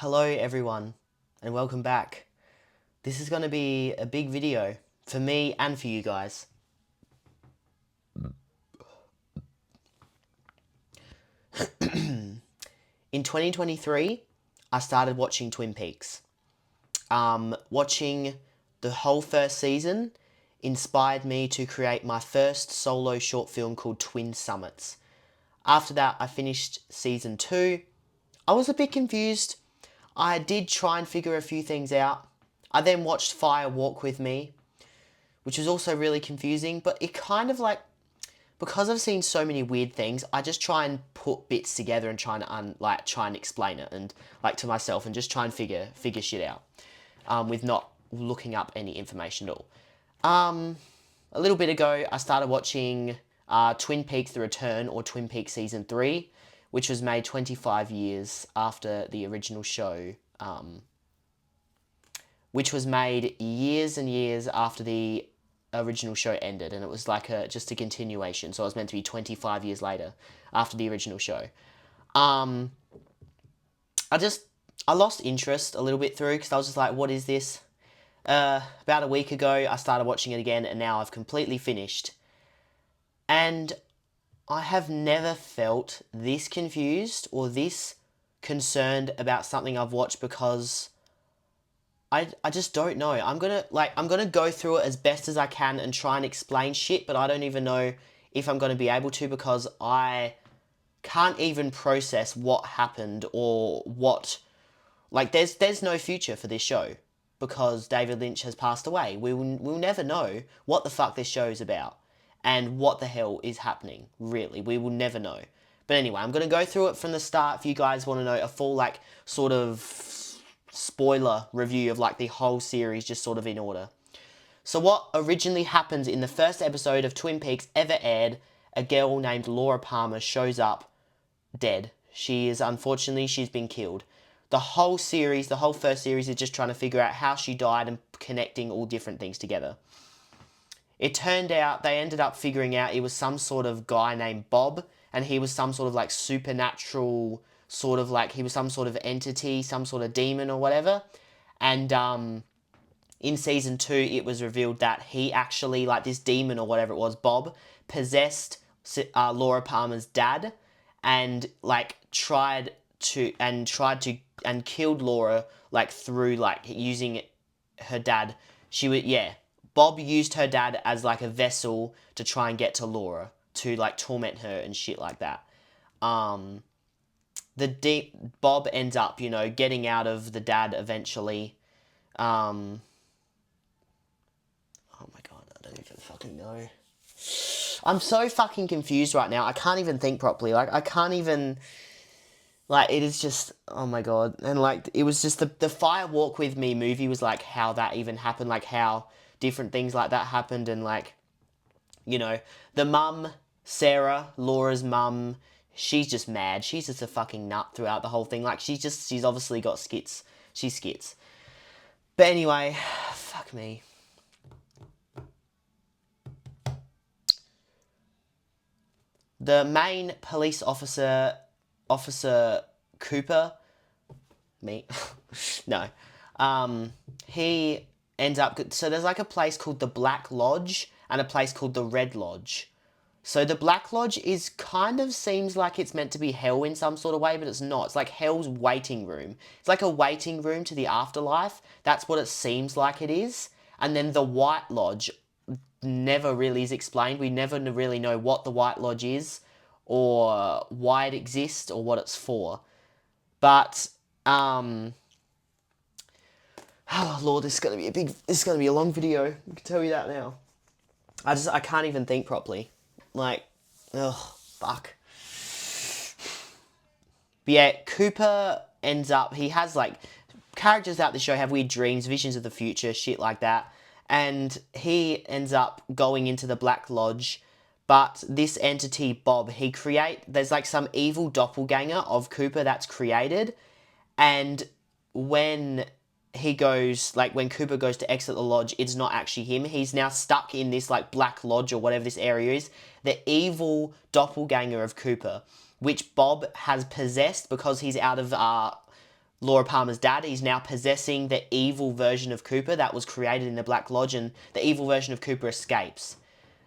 Hello everyone and welcome back. This is going to be a big video for me and for you guys. In 2023, I started watching Twin Peaks. Watching the whole first season inspired me to create my first solo short film called Twin Summits. After that, I finished season 2. I was a bit confused. I did try and figure a few things out. I then watched Fire Walk With Me, which was also really confusing, but it kind of like, because I've seen so many weird things, I just try and put bits together and try and explain it and like to myself and just try and figure shit out, with not looking up any information at all. A little bit ago, I started watching Twin Peaks: The Return, or Twin Peaks Season 3, which was made 25 years after the original show, which was made years and years after the original show ended, and it was like just a continuation, so it was meant to be 25 years later after the original show. I lost interest a little bit through, because I was just like, what is this? About a week ago, I started watching it again, and now I've completely finished. And I have never felt this confused or this concerned about something I've watched, because I just don't know. I'm gonna go through it as best as I can and try and explain shit, but I don't even know if I'm gonna be able to, because I can't even process what happened or what, like, there's no future for this show because David Lynch has passed away. We'll never know what the fuck this show is about and what the hell is happening, really. We will never know. But anyway, I'm going to go through it from the start if you guys want to know a full, like, sort of spoiler review of, like, the whole series, just sort of in order. So what originally happens in the first episode of Twin Peaks ever aired, a girl named Laura Palmer shows up dead. Unfortunately, she's been killed. The whole first series is just trying to figure out how she died and connecting all different things together. It turned out, they ended up figuring out it was some sort of guy named Bob, and he was some sort of like supernatural, sort of like, he was some sort of entity, some sort of demon or whatever. And in season 2, it was revealed that he actually, like, this demon or whatever it was, Bob, possessed Laura Palmer's dad, and like and killed Laura, like, through like using her dad. Bob used her dad as like a vessel to try and get to Laura, to like torment her and shit like that. Bob ends up, getting out of the dad eventually. Oh my god, I don't even fucking know. I'm so fucking confused right now. I can't even think properly. Like, I can't even, like, it is just, oh my god. And like, it was just the Fire Walk With Me movie was like how that even happened, like how different things like that happened. And like, the mum, Sarah, Laura's mum, she's just mad. She's just a fucking nut throughout the whole thing. Like, she's obviously got skits. She's skits. But anyway, fuck me. The main police officer, Officer Cooper, no, he ends up, so there's like a place called the Black Lodge and a place called the Red Lodge. So the Black Lodge is kind of, seems like it's meant to be hell in some sort of way, but it's not. It's like hell's waiting room. It's like a waiting room to the afterlife. That's what it seems like it is. And then the White Lodge never really is explained. We never really know what the White Lodge is, or why it exists, or what it's for. But oh lord, this is gonna be a long video. I can tell you that now. I can't even think properly. Like, oh fuck. But yeah, Cooper ends up, he has like, characters out the show have weird dreams, visions of the future, shit like that. And he ends up going into the Black Lodge, but this entity, Bob, there's like some evil doppelganger of Cooper that's created, and when when Cooper goes to exit the lodge, it's not actually him. He's now stuck in this like Black Lodge or whatever this area is, the evil doppelganger of Cooper, which Bob has possessed because he's out of Laura Palmer's dad. He's now possessing the evil version of Cooper that was created in the Black Lodge, and the evil version of Cooper escapes.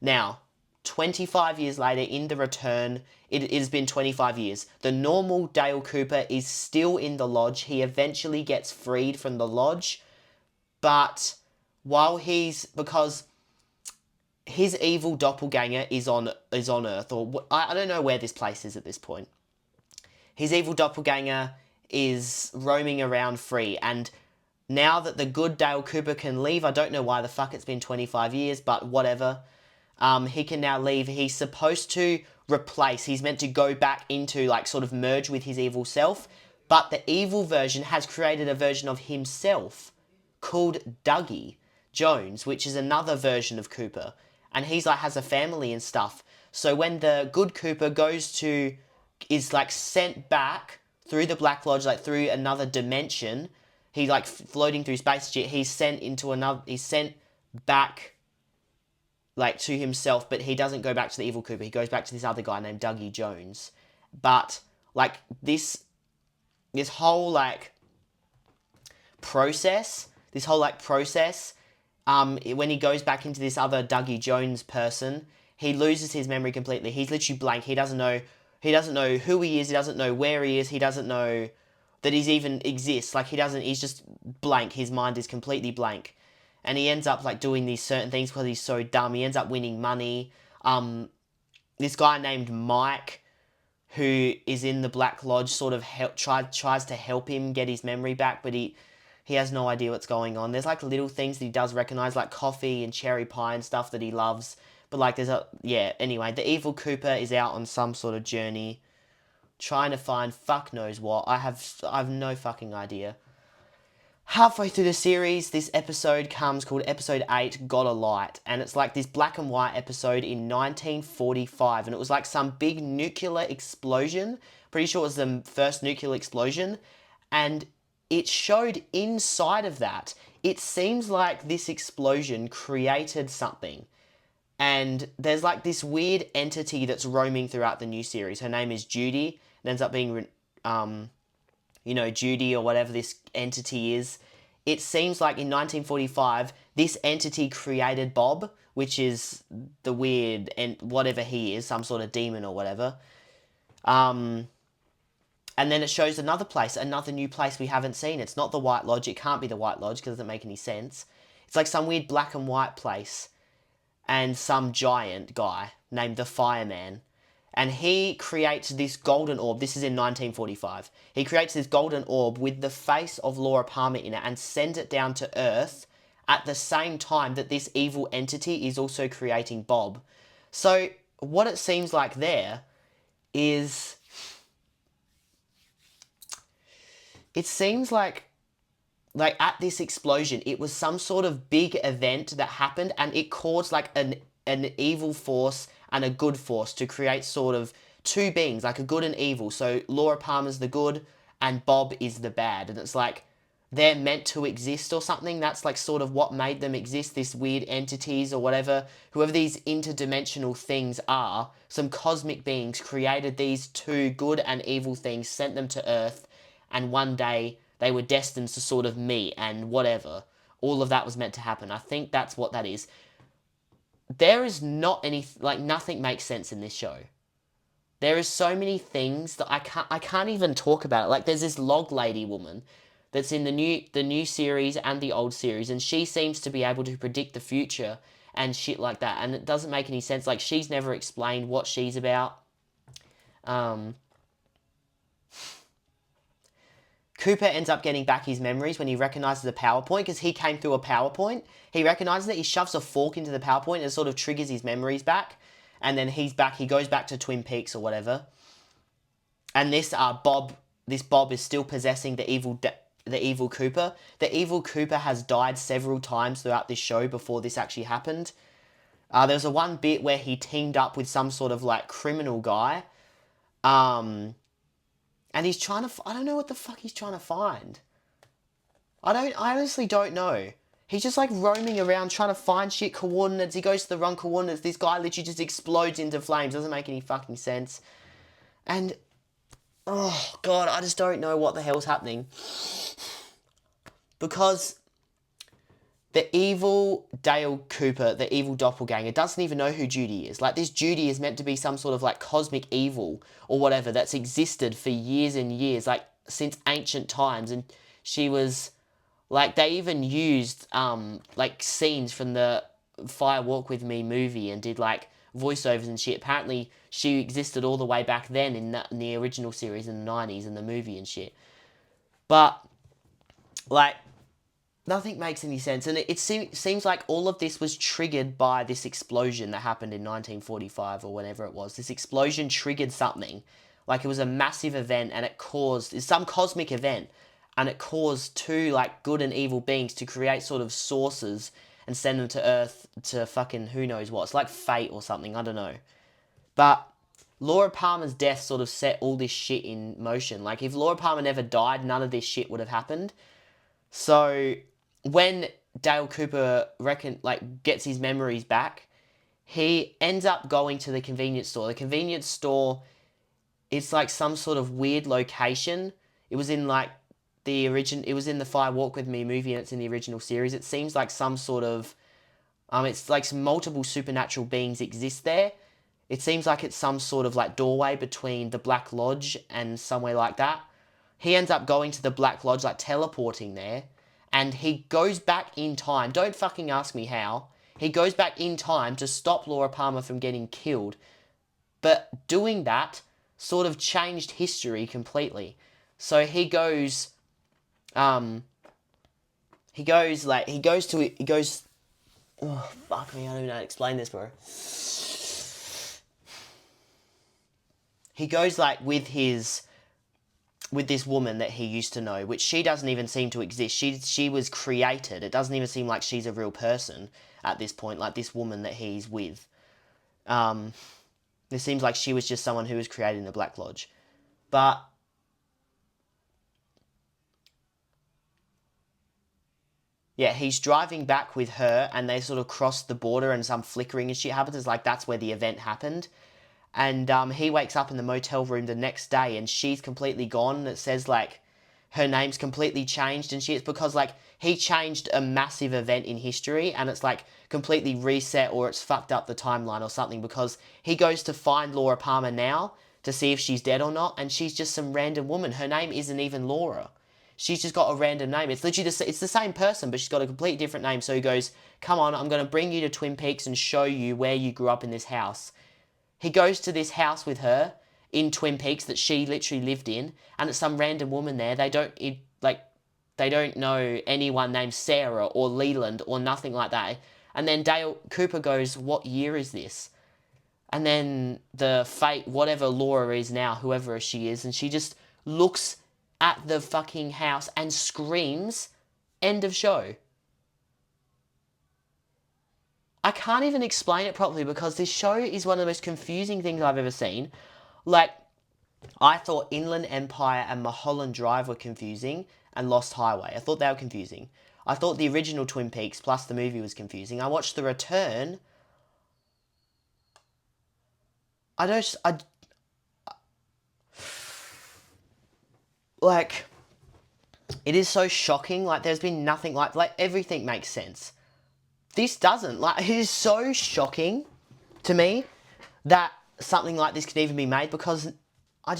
Now, 25 years later, in The Return, it has been 25 years. The normal Dale Cooper is still in the lodge. He eventually gets freed from the lodge, but because his evil doppelganger is on Earth, or I don't know where this place is at this point. His evil doppelganger is roaming around free, and now that the good Dale Cooper can leave, I don't know why the fuck it's been 25 years, but whatever. He can now leave. He's supposed to he's meant to go back into, like, sort of merge with his evil self, but the evil version has created a version of himself called Dougie Jones, which is another version of Cooper, and he's like has a family and stuff. So when the good Cooper is like sent back through the Black Lodge, like through another dimension, he's like floating through space shit, he's sent back like to himself, but he doesn't go back to the evil Cooper. He goes back to this other guy named Dougie Jones. But like this whole like process, when he goes back into this other Dougie Jones person, he loses his memory completely. He's literally blank. He doesn't know who he is. He doesn't know where he is. He doesn't know that he's even exists. Like he's just blank. His mind is completely blank. And he ends up like doing these certain things because he's so dumb. He ends up winning money. This guy named Mike, who is in the Black Lodge, sort of tries to help him get his memory back, but he has no idea what's going on. There's like little things that he does recognize, like coffee and cherry pie and stuff that he loves. But like anyway, the evil Cooper is out on some sort of journey, trying to find fuck knows what. I have no fucking idea. Halfway through the series, this episode comes called Episode 8, Got a Light. And it's like this black and white episode in 1945. And it was like some big nuclear explosion. Pretty sure it was the first nuclear explosion. And it showed inside of that. It seems like this explosion created something. And there's like this weird entity that's roaming throughout the new series. Her name is Judy. It ends up being Judy or whatever this entity is. It seems like in 1945, this entity created Bob, which is the weird, and whatever he is, some sort of demon or whatever. And then it shows another new place we haven't seen. It's not the White Lodge. It can't be the White Lodge because it doesn't make any sense. It's like some weird black and white place. And some giant guy named the Fireman. And he creates this golden orb. This is in 1945. He creates this golden orb with the face of Laura Palmer in it and sends it down to Earth at the same time that this evil entity is also creating Bob. So what it seems like there is... It seems like at this explosion, it was some sort of big event that happened, and it caused like an evil force and a good force to create sort of two beings, like a good and evil. So Laura Palmer's the good and Bob is the bad. And it's like they're meant to exist or something. That's like sort of what made them exist, this weird entities or whatever. Whoever these interdimensional things are, some cosmic beings created these two good and evil things, sent them to Earth, and one day they were destined to sort of meet and whatever. All of that was meant to happen. I think that's what that is. There is not any, like, nothing makes sense in this show. There is so many things that I can't even talk about it. Like, there's this log lady woman that's in the new series and the old series, and she seems to be able to predict the future and shit like that, and it doesn't make any sense. Like, she's never explained what she's about. Cooper ends up getting back his memories when he recognises a PowerPoint, because he came through a PowerPoint. He recognises it, he shoves a fork into the PowerPoint, and it sort of triggers his memories back. And then he's back, he goes back to Twin Peaks or whatever. And this Bob is still possessing the evil Cooper. The evil Cooper has died several times throughout this show before this actually happened. There's a one bit where he teamed up with some sort of like criminal guy. And he's trying to... I don't know what the fuck he's trying to find. I honestly don't know. He's just like roaming around trying to find shit coordinates. He goes to the wrong coordinates. This guy literally just explodes into flames. Doesn't make any fucking sense. And Oh, God, I just don't know what the hell's happening. Because the evil Dale Cooper, the evil doppelganger, doesn't even know who Judy is. Like, this Judy is meant to be some sort of, like, cosmic evil or whatever that's existed for years and years, like, since ancient times. And she was, like, they even used, like, scenes from the Fire Walk With Me movie and did, like, voiceovers and shit. Apparently, she existed all the way back then in the original series in the 90s and the movie and shit. But, like, nothing makes any sense. And seems like all of this was triggered by this explosion that happened in 1945 or whenever it was. This explosion triggered something. Like, it was a massive event and it caused, it's some cosmic event, and it caused two, like, good and evil beings to create sort of sources and send them to Earth to fucking who knows what. It's like fate or something, I don't know. But Laura Palmer's death sort of set all this shit in motion. Like, if Laura Palmer never died, none of this shit would have happened. So when Dale Cooper gets his memories back, he ends up going to the convenience store. The convenience store, it's like some sort of weird location. It was in like it was in the Fire Walk With Me movie, and it's in the original series. It seems like some sort of it's like some multiple supernatural beings exist there. It seems like it's some sort of like doorway between the Black Lodge and somewhere like that. He ends up going to the Black Lodge, like teleporting there, and he goes back in time. Don't fucking ask me how. He goes back in time to stop Laura Palmer from getting killed. But doing that sort of changed history completely. So um, he goes, oh, fuck me, I don't even know how to explain this, bro. He goes like with this woman that he used to know, which she doesn't even seem to exist. She was created. It doesn't even seem like she's a real person at this point, like this woman that he's with. It seems like she was just someone who was created in the Black Lodge. But yeah, he's driving back with her and they sort of cross the border and some flickering and shit happens. It's like that's where the event happened. And he wakes up in the motel room the next day and she's completely gone. It says like her name's completely changed and shit. It's because like he changed a massive event in history and it's like completely reset or it's fucked up the timeline or something, because he goes to find Laura Palmer now to see if she's dead or not, and she's just some random woman. Her name isn't even Laura. She's just got a random name. It's literally it's the same person, but she's got a completely different name. So he goes, come on, I'm going to bring you to Twin Peaks and show you where you grew up in this house. He goes to this house with her in Twin Peaks that she literally lived in, and it's some random woman there. They don't know anyone named Sarah or Leland or nothing like that. And then Dale Cooper goes, what year is this? And then the fate, whatever Laura is now, whoever she is, and she just looks at the fucking house and screams, end of show. I can't even explain it properly because this show is one of the most confusing things I've ever seen. Like, I thought Inland Empire and Mulholland Drive were confusing and Lost Highway. I thought they were confusing. I thought the original Twin Peaks plus the movie was confusing. I watched The Return. I don't... I... Like... It is so shocking. Like, there's been nothing like... Like, everything makes sense. This doesn't. Like, it is so shocking to me that something like this can even be made, because I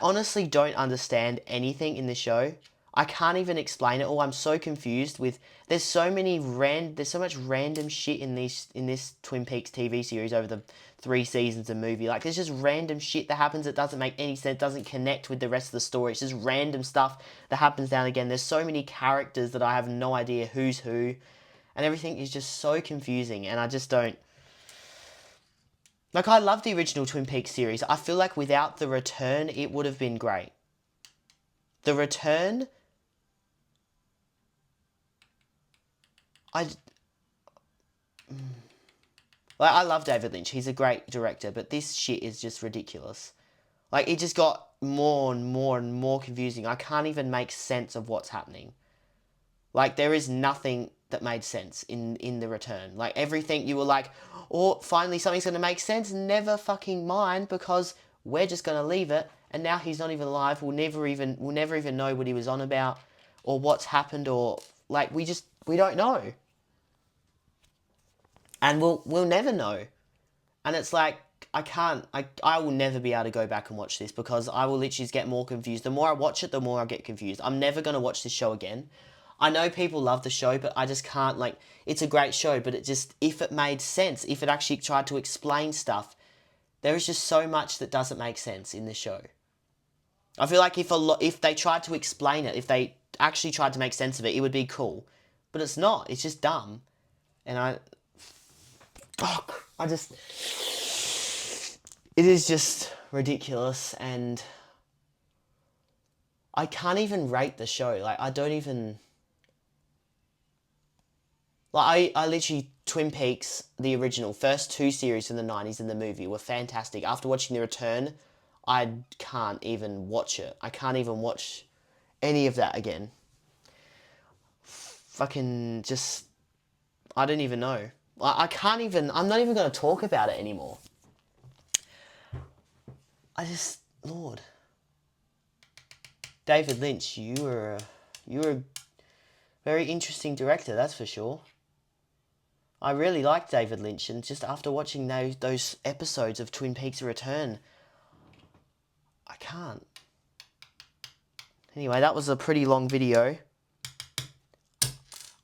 honestly don't understand anything in the show. I can't even explain it all. I'm so confused with, there's so much random shit in this Twin Peaks TV series over the 3 seasons of movie. Like, there's just random shit that happens that doesn't make any sense, doesn't connect with the rest of the story. It's just random stuff that happens now and again. There's so many characters that I have no idea who's who, and everything is just so confusing, and I just don't... Like, I love the original Twin Peaks series. I feel like without The Return, it would have been great. The Return... I love David Lynch. He's a great director, but this shit is just ridiculous. Like, it just got more and more and more confusing. I can't even make sense of what's happening. Like, there is nothing that made sense in The Return. Like, everything you were like, oh, finally something's going to make sense. Never fucking mind, because we're just going to leave it, and now he's not even alive. We'll never even know what he was on about, or what's happened, or like we don't know, and we'll never know. And it's like, I will never be able to go back and watch this, because I will literally just get more confused. The more I watch it, the more I get confused. I'm never going to watch this show again. I know people love the show, but I just can't, like, it's a great show, but it just, if it made sense, if it actually tried to explain stuff, there is just so much that doesn't make sense in the show. I feel like if they tried to explain it, if they actually tried to make sense of it, it would be cool. But it's not. It's just dumb. And it is just ridiculous, and I can't even rate the show. Like, I don't even... Like, I literally... Twin Peaks, the original, first 2 series from the 90s and the movie were fantastic. After watching The Return, I can't even watch it. I can't even watch any of that again. Fucking just... I don't even know. I can't even... I'm not even going to talk about it anymore. Lord. David Lynch, you were a very interesting director, that's for sure. I really like David Lynch, and just after watching those episodes of Twin Peaks: Return, I can't. Anyway, that was a pretty long video.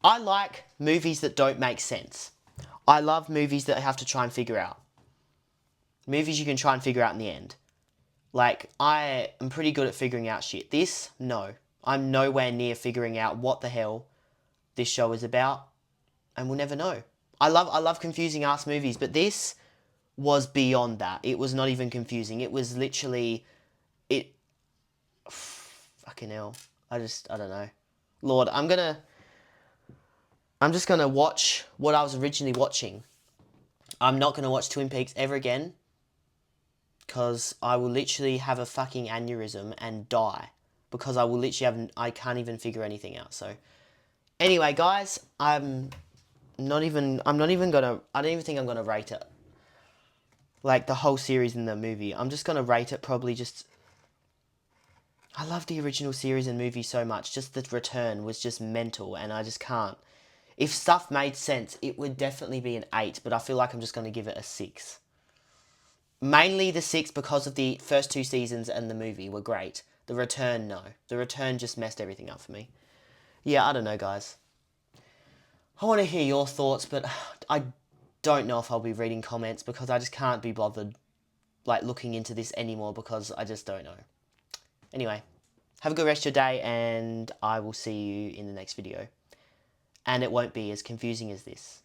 I like movies that don't make sense. I love movies that I have to try and figure out. Movies you can try and figure out in the end. Like, I am pretty good at figuring out shit. This, no. I'm nowhere near figuring out what the hell this show is about, and we'll never know. I love confusing ass movies, but this was beyond that. It was not even confusing. It was literally... Fucking hell. I don't know. Lord, I'm just gonna watch what I was originally watching. I'm not gonna watch Twin Peaks ever again, because I will literally have a fucking aneurysm and die, because I will literally I can't even figure anything out. So anyway, guys, I don't even think I'm gonna rate it, like the whole series in the movie. I'm just gonna rate it probably just... I love the original series and movie so much. Just The Return was just mental, and I just can't. If stuff made sense, it would definitely be an 8, but I feel like I'm just going to give it a 6. Mainly the 6 because of the first 2 seasons and the movie were great. The Return, no. The Return just messed everything up for me. Yeah, I don't know, guys. I want to hear your thoughts, but I don't know if I'll be reading comments, because I just can't be bothered, like, looking into this anymore, because I just don't know. Anyway, have a good rest of your day, and I will see you in the next video. And it won't be as confusing as this.